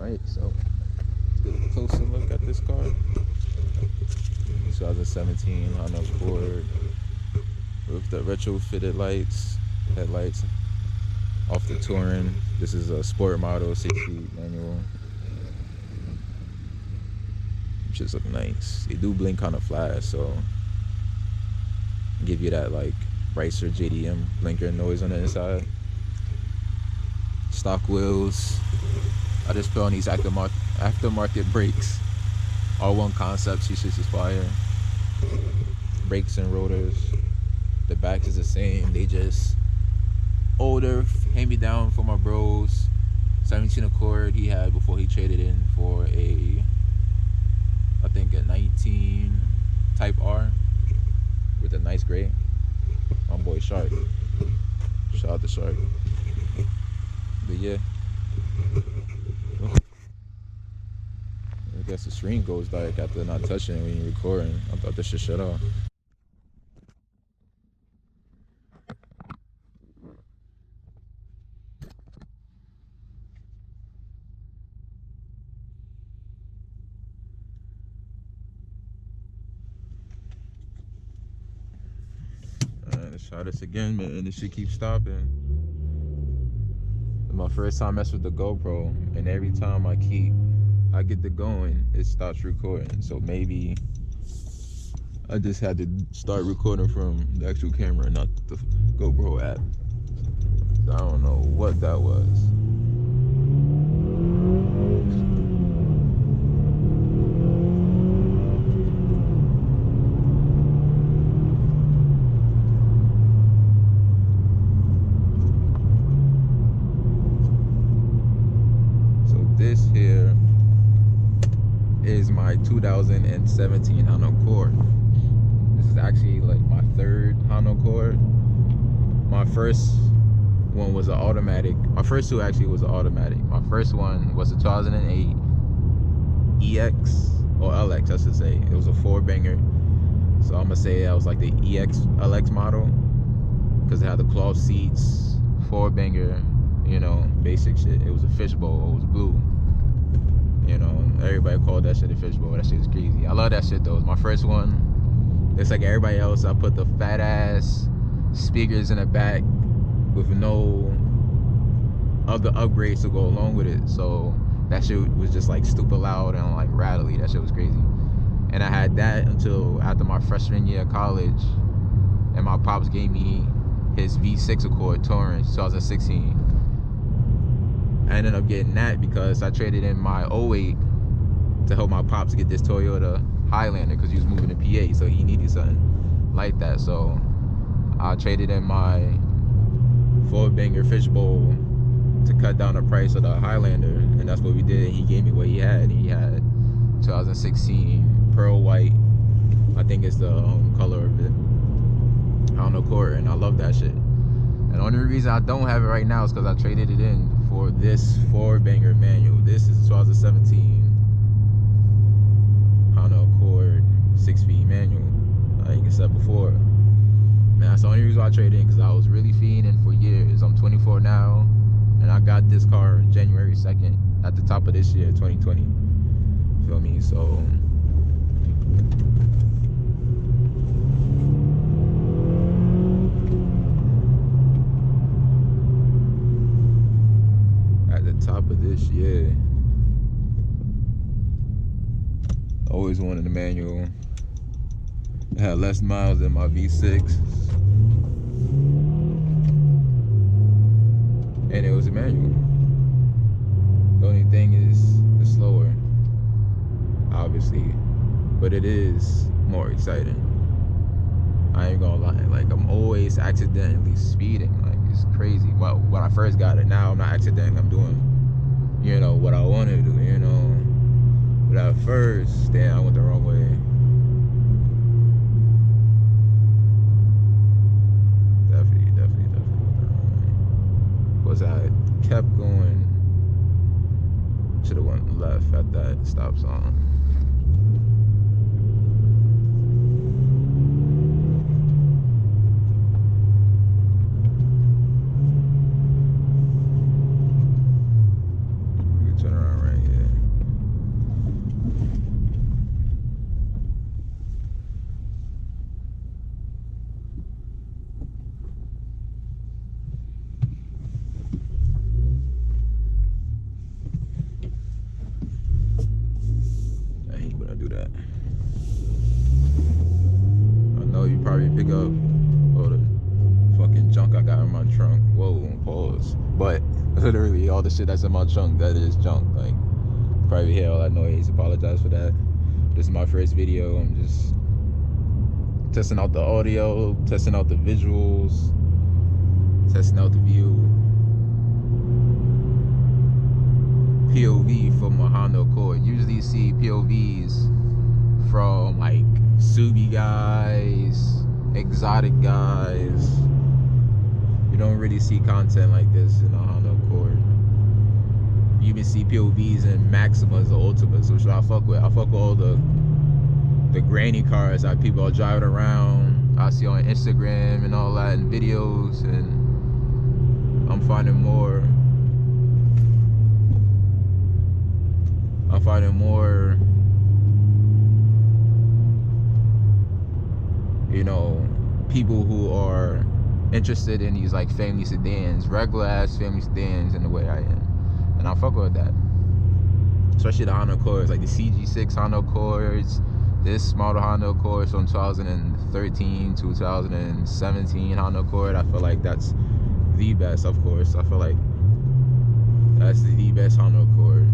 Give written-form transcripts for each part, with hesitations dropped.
Alright, so let's get a closer look at this car. 2017 Honda Accord with the retrofitted lights, headlights off the Touring. This is a sport model, 6-speed manual. Just look nice. They do blink kind of flash, so give you that like Ricer JDM blinker noise on the inside. Stock wheels. I just put on these aftermarket brakes. R1 Concepts, these shits is fire. Brakes and rotors. The back is the same. They just older, hand me down for my bros. 17 Accord he had before he traded in for a, I think a 19 Type R with a nice gray. My boy Shark. Shout out to Shark. But yeah. I guess the screen goes dark after not touching it when you're recording. I thought this should shut off. Alright, let's try this again, man. This shit keeps stopping. It's my first time messing with the GoPro, and every time I get to going, it stops recording. So maybe I just had to start recording from the actual camera, not the GoPro app. So I don't know what that was. So this here is my 2017 Honda Accord. This is actually like my third Honda Accord. My first one was an automatic. My first two actually was an automatic. My first one was a 2008 EX or LX, I should say. It was a 4-banger. So I'm gonna say that was like the EX LX model because it had the cloth seats, 4-banger, you know, basic shit. It was a fishbowl. It was blue. You know, everybody called that shit a fishbowl. That shit is crazy. I love that shit though. It's my first one. It's like everybody else. I put the fat ass speakers in the back with no other upgrades to go along with it. So that shit was just like stupid loud and like rattly. That shit was crazy. And I had that until after my freshman year of college. And my pops gave me his V6 Accord Touring 2016. I ended up getting that because I traded in my 08 to help my pops get this Toyota Highlander because he was moving to PA, so he needed something like that. So I traded in my 4-banger fishbowl to cut down the price of the Highlander, and that's what we did. He gave me what he had. He had 2016 pearl white. I think it's the color of it. Honda Accord, and I love that shit. And the only reason I don't have it right now is because I traded it in for this 4-banger manual. This is 2017 Honda Accord 6-speed manual. Like I said before, man, that's the only reason I traded in, because I was really fiending for years. I'm 24 now, and I got this car January 2nd at the top of this year, 2020. Feel me? So top of this year, always wanted a manual. I had less miles than my V6, and it was a manual. The only thing is it's slower, obviously, but it is more exciting. I ain't gonna lie, like I'm always accidentally speeding, like it's crazy. Well, when I first got it, now I'm not accidentally, I'm doing, you know, what I want to do, you know. But at first, damn, I went the wrong way. Definitely went the wrong way. Because I kept going, should have went left at that stop sign. Turn around right here. pick up all the fucking junk I got in my trunk. Whoa, pause. But literally all the shit that's in my trunk, that is junk. Like, probably hear all that noise. Apologize for that. This is my first video. I'm just testing out the audio, testing out the visuals, testing out the view. POV for my Honda Accord. Usually you see POVs from like Subi guys, exotic guys. You don't really see content like this in a Honda Accord. You even see POVs in Maximas or Ultimas, which I fuck with. I fuck with all the granny cars that people are driving around. I see on Instagram and all that and videos, and I'm finding more you know, people who are interested in these like family sedans, regular ass family sedans in the way I am. And I fuck with that. Especially the Honda Accords, like the CG6 Honda Accords, this model Honda Accord from 2013 to 2017 Honda Accord. I feel like that's the best, of course. I feel like that's the best Honda Accord.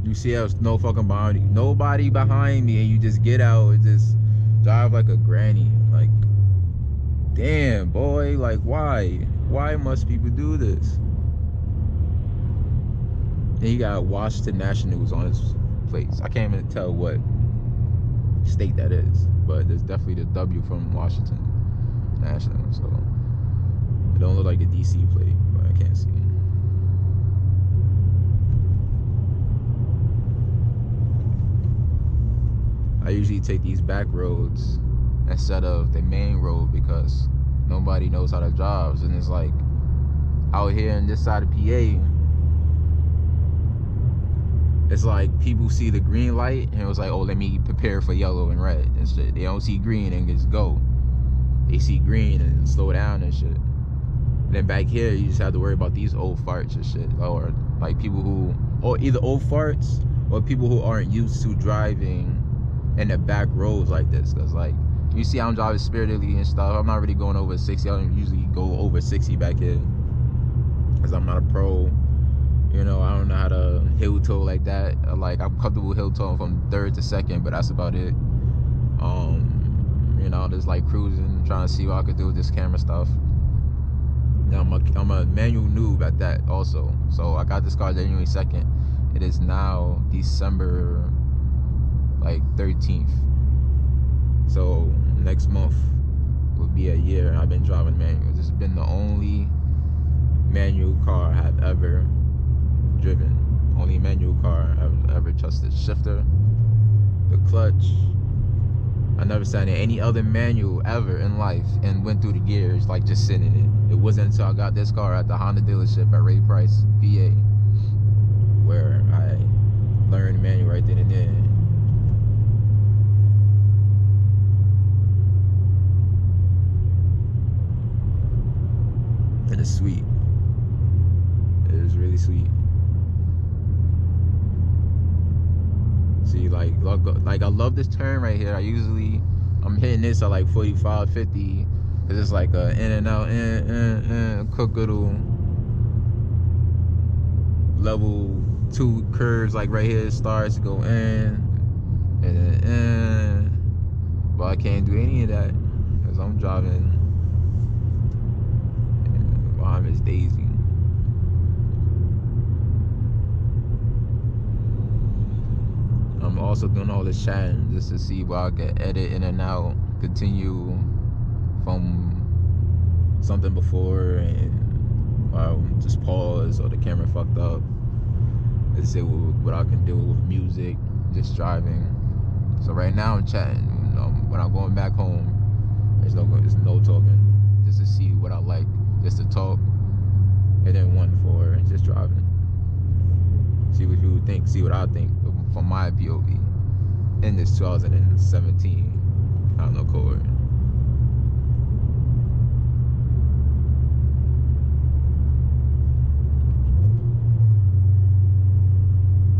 You see there's no fucking nobody behind me, and you just get out and just drive like a granny. Like, damn, boy, like why must people do this? And he got Washington Nationals on his plates. I can't even tell what state that is, but there's definitely the W from Washington National, so it don't look like a DC plate, but I can't see. I usually take these back roads instead of the main road because nobody knows how to drive. And it's like out here in this side of PA, it's like people see the green light and it was like, oh, let me prepare for yellow and red and shit. They don't see green and just go. They see green and slow down and shit. And then back here, you just have to worry about these old farts and shit, or like people who, or either old farts or people who aren't used to driving in the back roads like this. Cause like you see I'm driving spiritedly and stuff. I'm not really going over 60. I don't usually go over 60 back here cause I'm not a pro. You know, I don't know how to hill toe like that. Like I'm comfortable hill towing from third to second, but that's about it. You know, just like cruising, trying to see what I could do with this camera stuff. Now I'm a manual noob at that also. So I got this car January 2nd. It is now December like 13th, so next month will be a year I've been driving manual. This has been the only manual car I've ever driven, only manual car I've ever trusted. Shifter, the clutch, I never sat in any other manual ever in life and went through the gears, like just sitting in it. It wasn't until I got this car at the Honda dealership at Ray Price, PA, where I learned manual right then and there. It is sweet. It is really sweet. See, like I love this turn right here. I'm hitting this at like 45, 50, cause it's like a in and out, quick little level 2 curves. Like right here, it starts to go in and then in, but I can't do any of that cause I'm driving behind Miss Daisy. I'm also doing all this chatting just to see where I can edit in and out, continue from something before and just pause or the camera fucked up. Let's see what I can do with music, just driving. So right now I'm chatting. When I'm going back home, there's no talking, just to see what I like, just to talk, and then one for just driving. See what people think, see what I think from my POV in this 2017 Honda Accord.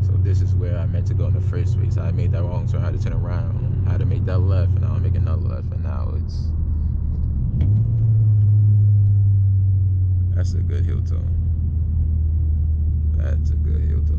So this is where I meant to That's a good heel toe. That's a good heel toe.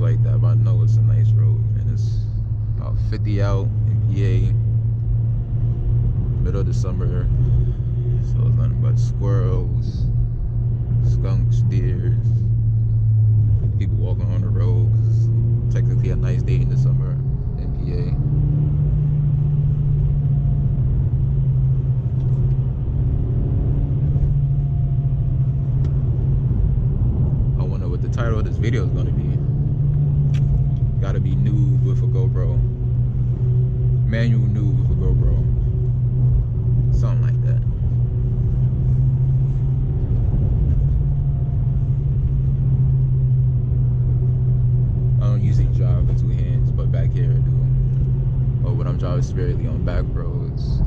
Like that, but I know it's a nice road, and it's about 50 out in PA, middle of the summer, so it's nothing but squirrels, skunks, deers, people walking on the road. Cause it's technically a nice day in the summer in PA. I wonder what the title of this video is going to be. Gotta be Noob with a GoPro. Manual Noob with a GoPro. Something like that. I don't usually drive with two hands, but back here I do. But when I'm driving severely on back roads,